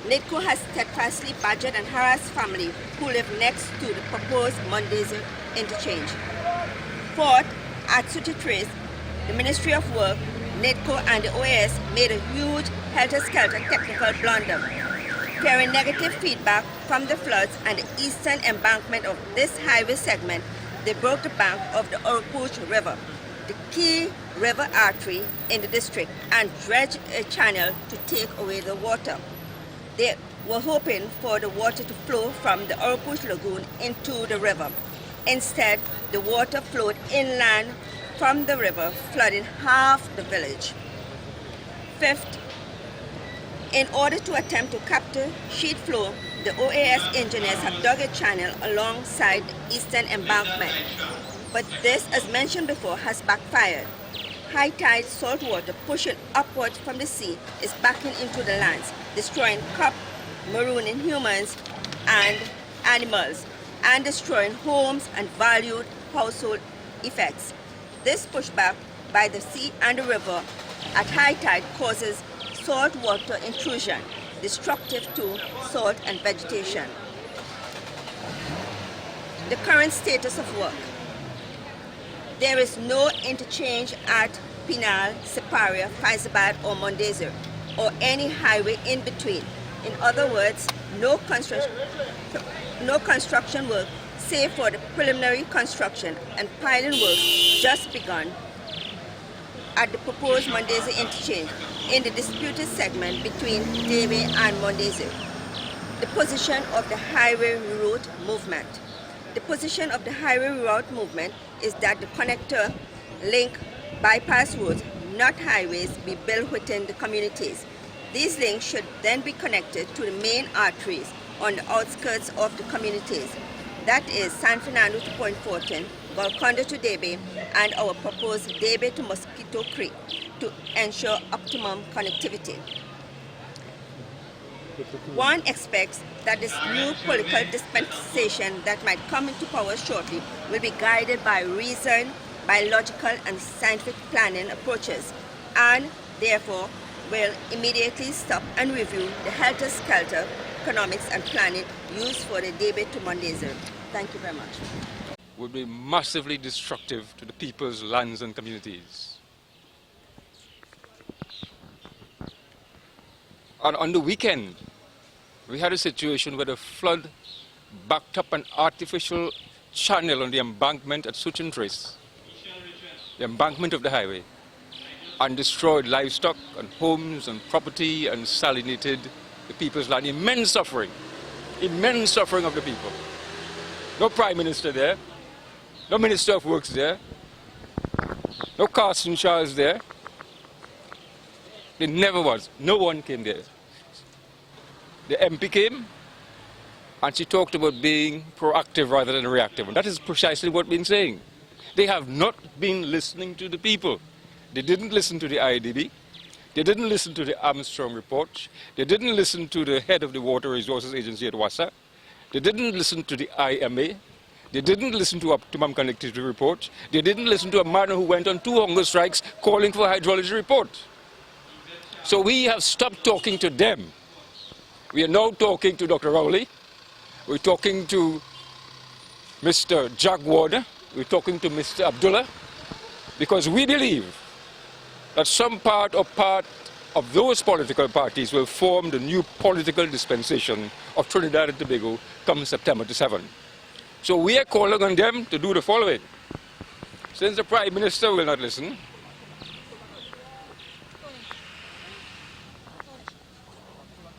NIDCO has steadfastly badgered and harassed families who live next to the proposed Mon Desir interchange. Fourth, at Gopie Trace, the Ministry of Work, NIDCO and the OAS made a huge HELTER-SKELTER technical blunder. Carrying negative feedback from the floods and the eastern embankment of this highway segment, they broke the bank of the Oropouche River, the key river artery in the district, and dredged a channel to take away the water. They were hoping for the water to flow from the Oropouche Lagoon into the river. Instead, the water flowed inland from the river, flooding half the village. Fifth, in order to attempt to capture sheet flow, the OAS engineers have dug a channel alongside the eastern embankment. But this, as mentioned before, has backfired. High tide salt water pushing upward from the sea is backing into the lands, destroying crop, marooning humans and animals, and destroying homes and valued household effects. This pushback by the sea and the river at high tide causes salt water intrusion, destructive to salt and vegetation. The current status of work. There is no interchange at Penal, Siparia, Faizabad or Mon Desir, or any highway in between. In other words, no construction work save for the preliminary construction and piling work just begun at the proposed Mon Desir interchange in the disputed segment between Debe and Mon Desir. The position of the highway route movement. The position of the highway route movement is that the connector link bypass roads, not highways, be built within the communities. These links should then be connected to the main arteries on the outskirts of the communities. That is San Fernando to Point Fortin, Golconda to Debe, and our proposed Debe to Mosquito Creek to ensure optimum connectivity. One expects that this new political dispensation that might come into power shortly will be guided by reason, by logical and scientific planning approaches, and therefore will immediately stop and review the HELTER-SKELTER economics and planning used for the Debe to Mon Desir. Thank you very much. Would be massively destructive to the people's lands and communities. On the weekend, we had a situation where the flood backed up an artificial channel on the embankment at Gopie Trace, the embankment of the highway, and destroyed livestock and homes and property and salinated the people's land. Immense suffering of the people. No Prime Minister there, no Minister of Works there, no Carson Charles there. There never was. No one came there. The MP came and she talked about being proactive rather than reactive. And that is precisely what we've been saying. They have not been listening to the people. They didn't listen to the IDB. They didn't listen to the Armstrong report. They didn't listen to the head of the Water Resources Agency at WASA. They didn't listen to the IMA. They didn't listen to Optimum Connectivity report. They didn't listen to a man who went on 2 hunger strikes calling for a hydrology report. So we have stopped talking to them. We are now talking to Dr. Rowley. We're talking to Mr. Jack Warner. We're talking to Mr. Abdullah. Because we believe that some part of those political parties will form the new political dispensation of Trinidad and Tobago come September the 7th. So we are calling on them to do the following. Since the Prime Minister will not listen,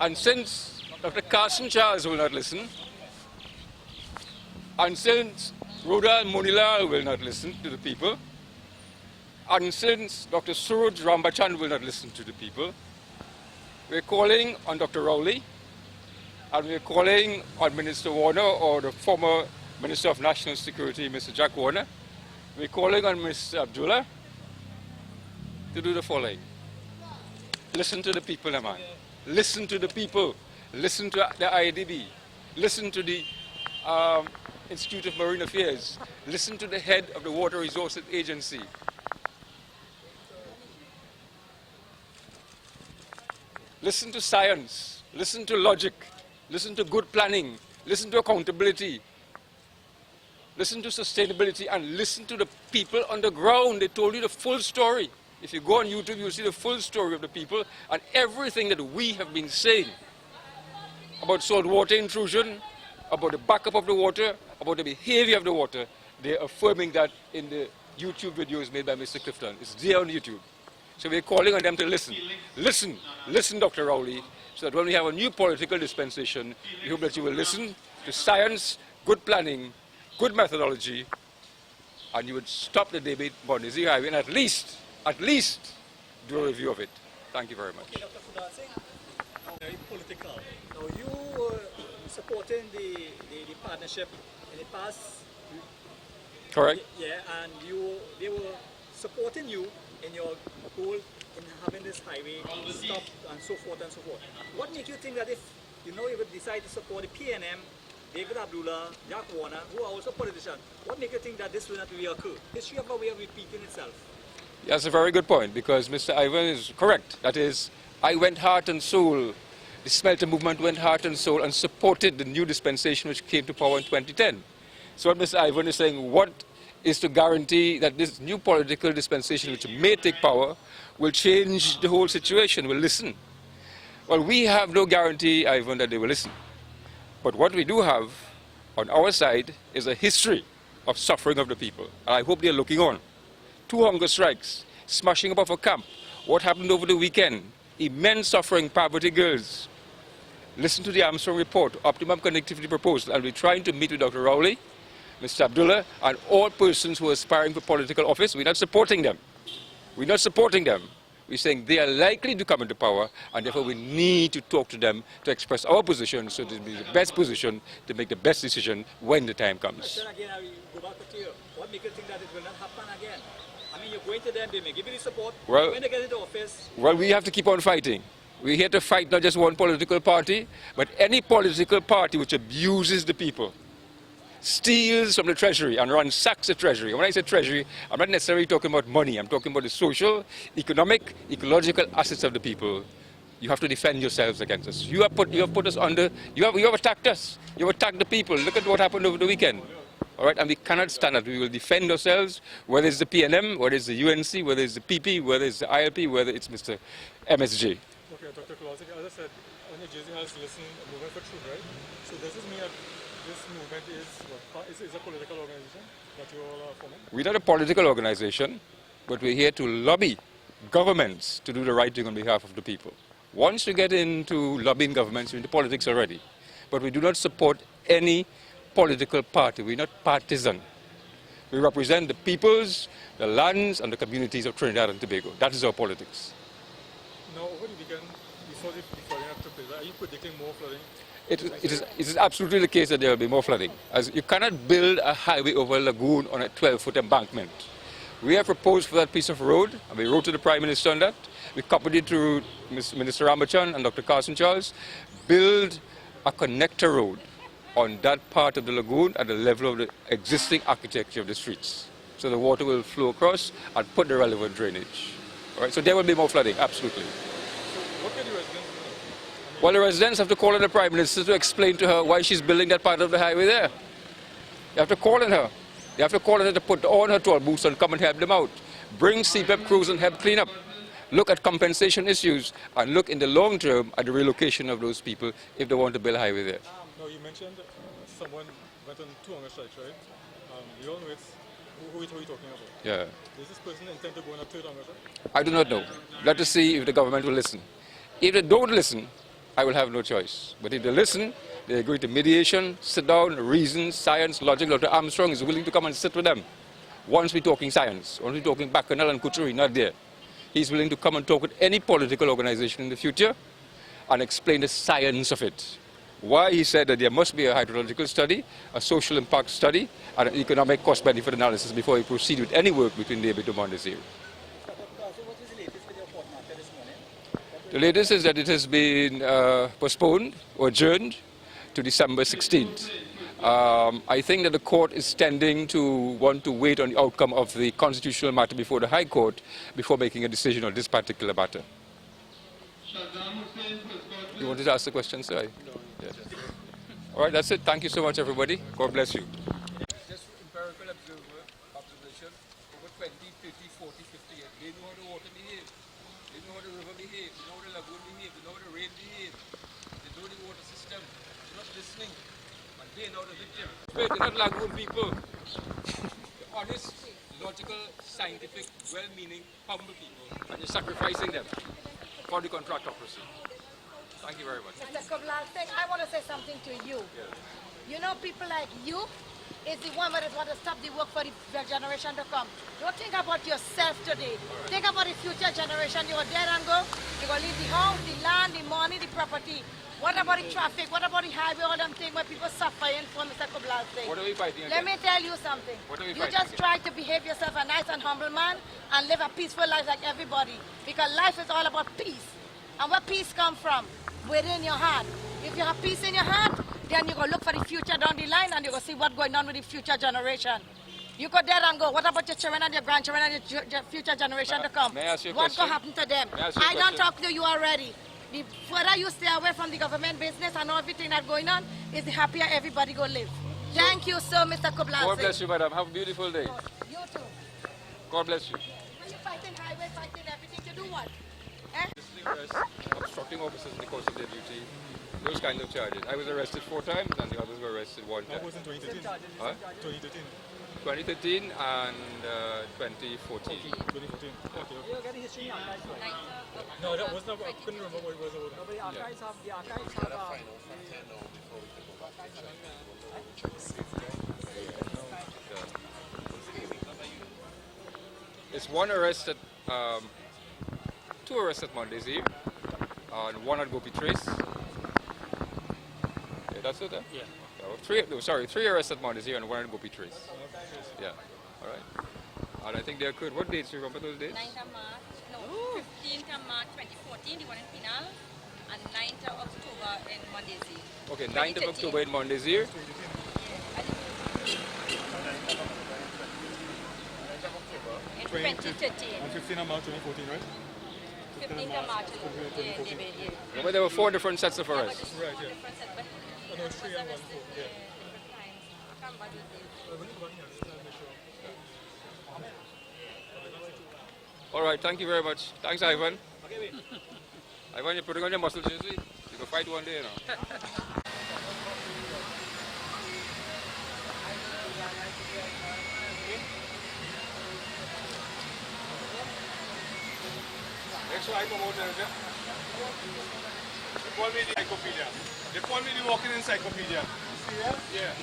and since Dr. Carson Charles will not listen, and since Rodal Monilal will not listen to the people, and since Dr. Suraj Rambachan will not listen to the people, we're calling on Dr. Rowley, and we're calling on Minister Warner or the former Minister of National Security, Mr. Jack Warner. We're calling on Mr. Abdullah to do the following. Listen to the people, man. Listen to the people. Listen to the IDB. Listen to the Institute of Marine Affairs. Listen to the head of the Water Resources Agency. Listen to science. listen to logic, listen to good planning, listen to accountability, listen to sustainability, and listen to the people on the ground. They told you the full story. If you go on YouTube, you'll see the full story of the people and everything that we have been saying about saltwater intrusion, about the backup of the water, about the behavior of the water. They're affirming that in the YouTube videos made by Mr. Clifton. It's there on YouTube. So we're calling on them to listen. Listen, listen, Dr. Rowley, so that when we have a new political dispensation, we hope that you will listen to science, good planning, good methodology, and you would stop the Debe Mon Desir highway and at least do a review of it. Thank you very much. Okay, Dr. Fudansing, very political. Now you were supporting the partnership in the past. Correct? Yeah, and they were supporting you in your goal in having this highway stopped and so forth and so forth. What makes you think that if you would decide to support the PNM, David Abdullah, Jack Warner, who are also politicians, what makes you think that this will not reoccur? History of a way of repeating itself. That's a very good point, because Mr. Ivan is correct. That is, I went heart and soul, the smelter movement went heart and soul and supported the new dispensation which came to power in 2010. So what Mr. Ivan is saying, what is to guarantee that this new political dispensation which may take power will change the whole situation, will listen? Well, we have no guarantee, Ivan, that they will listen. But what we do have on our side is a history of suffering of the people. And I hope they're looking on. 2 hunger strikes, smashing up of a camp, what happened over the weekend, immense suffering, poverty girls. Listen to the Armstrong report, optimum connectivity proposal, and we're trying to meet with Dr. Rowley, Mr. Abdullah, and all persons who are aspiring for political office. We're not supporting them. We're not supporting them. We're saying they are likely to come into power, and therefore we need to talk to them to express our position so to be the best position to make the best decision when the time comes. But then again, I will go back to you. What makes you think that it will not happen again? I mean, you're going to them, they may give you the support. Well, when they get into office... Well, we have to keep on fighting. We're here to fight not just one political party, but any political party which abuses the people, steals from the treasury and ransacks the treasury. When I say treasury, I'm not necessarily talking about money. I'm talking about the social, economic, ecological assets of the people. You have to defend yourselves against us. You have put us under, you have attacked us. You have attacked the people. Look at what happened over the weekend. All right, and we cannot stand that. We will defend ourselves, whether it's the PNM, whether it's the UNC, whether it's the PP, whether it's the ILP, whether it's Mr. MSJ. Okay, Dr. Klosik, as I said, NIDCO has listened movement for truth, right? So does this mean that this movement is a political organization that you all are forming? We're not a political organization, but we're here to lobby governments to do the right thing on behalf of the people. Once you get into lobbying governments, you're into politics already. But we do not support any political party. We're not partisan. We represent the peoples, the lands, and the communities of Trinidad and Tobago. That is our politics. Now, over the weekend, we saw the flooding that took place. Are you predicting more flooding? It is absolutely the case that there will be more flooding. As you cannot build a highway over a lagoon on a 12-foot embankment. We have proposed for that piece of road, and we wrote to the Prime Minister on that. We copied it to Minister Ramachan and Dr. Carson Charles. Build a connector road on that part of the lagoon at the level of the existing architecture of the streets. So the water will flow across and put the relevant drainage. All right, so there will be more flooding, absolutely. So what can the residents do? Well, the residents have to call on the Prime Minister to explain to her why she's building that part of the highway there. You have to call on her. You have to call on her to put on her toll booths and come and help them out. Bring CPEP crews and help clean up. Look at compensation issues and look in the long term at the relocation of those people if they want to build a highway there. Now, you mentioned someone went on 2 hunger strikes, right? We all know it's, who are you talking about? Yeah. Does this person intend to go on a 3rd hunger strike? I do not know. Let us see if the government will listen. If they don't listen, I will have no choice. But if they listen, they agree to mediation, sit down, reason, science, logic. Dr. Armstrong is willing to come and sit with them. Once we're talking science, once we're talking Bacchanal and Couture, not there. He's willing to come and talk with any political organization in the future and explain the science of it. Why he said that there must be a hydrological study, a social impact study, and an economic cost-benefit analysis before he proceed with any work between Debe to Mon Desir. So what is the latest with your court matter this morning? The latest is that it has been postponed or adjourned to December 16th. I think that the court is tending to want to wait on the outcome of the constitutional matter before the High Court before making a decision on this particular matter. You wanted to ask the question, sir? Yeah. All right, that's it. Thank you so much, everybody. God bless you. Just empirical observation. Over 20, 50, 40, 50 years. They know how the water behaves. They know how the river behaves. They know how the lagoon behaves. They know how the rain behaves. They know the water system. They're not listening. And they're now the victim. Wait, they're not lagoon people. They're honest, logical, scientific, well-meaning, humble people. And you're sacrificing them for the contractocracy. Thank you very much. Mr. Koblasek, I want to say something to you. Yeah. You know, people like you is the one that want to stop the work for the generation to come. Don't think about yourself today. Right. Think about the future generation. You're there and go. You're going to leave the house, the land, the money, the property. What about the traffic? What about the highway? All them things where people suffering for, Mr. Koblasek. What are we fighting Let against? me tell you something. What are we you fighting just against? try to behave yourself a nice and humble man and live a peaceful life like everybody. Because life is all about peace. And where peace come from? Within your heart. If you have peace in your heart, then you go look for the future down the line and you go see what's going on with the future generation. You go there and go, what about your children and your grandchildren and your future generation to come? May I ask you a What's question? going to happen to them? May I ask you a I don't question? talk to you already. The further you stay away from the government business and everything that's going on, is the happier everybody go live. Thank you so, Mr. Koblasek. God bless you, madam. Have a beautiful day. You too. God bless you. When you're fighting highway, fighting everything, you do what? Eh? Obstructing officers in the course of their duty, those kind of charges. I was arrested 4 times and the others were arrested 1 That time. was in 2013. Huh? 2013. 2013 and 2014. 2014. Okay. You're getting history in archives, right? No, that was not. I couldn't remember what it was about. No, but the archives have It's 1 arrest at 2 arrests at Mon Desir and 1 at Gopie Trace. Yeah, that's it, eh? Yeah. 3 arrests at Mon Desir and 1 at Gopie Trace. Yeah, all right. And I think they occurred. What dates? You remember those dates? 9th of March, no, 15th of March 2014, the one in Penal, and 9th of October in Mon Desir. Okay, 9th of October in Mon Desir. In 2013. And 15th of March 2014, right? 15th of March in Debe, yeah. Remember there were 4 different sets of arrests. Right, yeah. Different set, but Oh, no, it's 3 and 1, 4. Yeah. different times. I can't remember the date. We need 1 here. Let's make sure. All right, thank you very much. Thanks, Ivan. Ivan, you're putting on your muscle jersey. You can fight one day, you know. Next one I come out there, they call me the encyclopedia. They call me the walking encyclopedia. Yeah.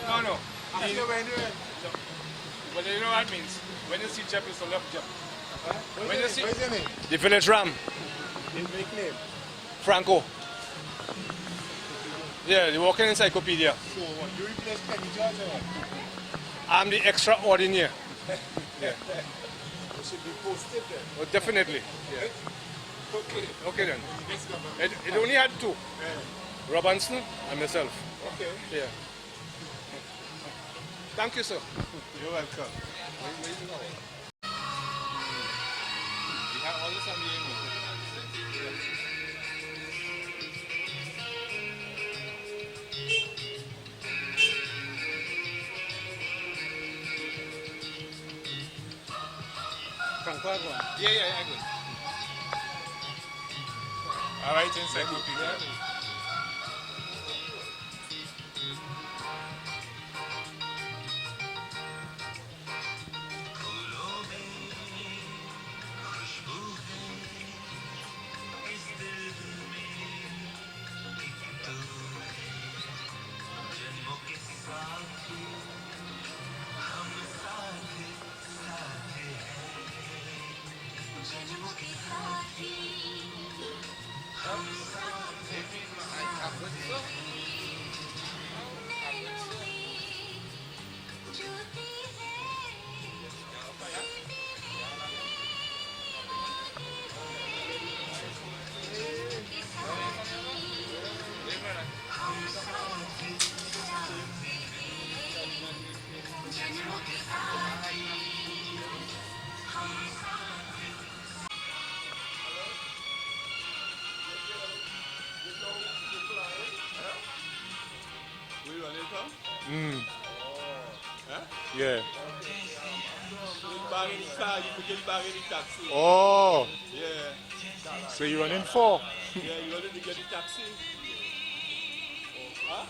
No, no. But you know what that means? When you see Jep, it's a love Jep. When you see What's your name? the village ram, Nickname. Franco. Yeah, the walking encyclopedia. So what? You replace Penny George or what? I'm the extraordinaire. You should be posted then. Oh, definitely. Yeah. Okay then. It only had 2. Robinson and myself. Okay. Yeah. Thank you, sir. You're welcome. We have all this on the Franco Agua. Yeah, I good. All right, encyclopedia. Huh? Yeah. You buy any car, you could buy any taxi. Oh, Yeah. so you running 4? Yeah, you want to get a taxi? Huh?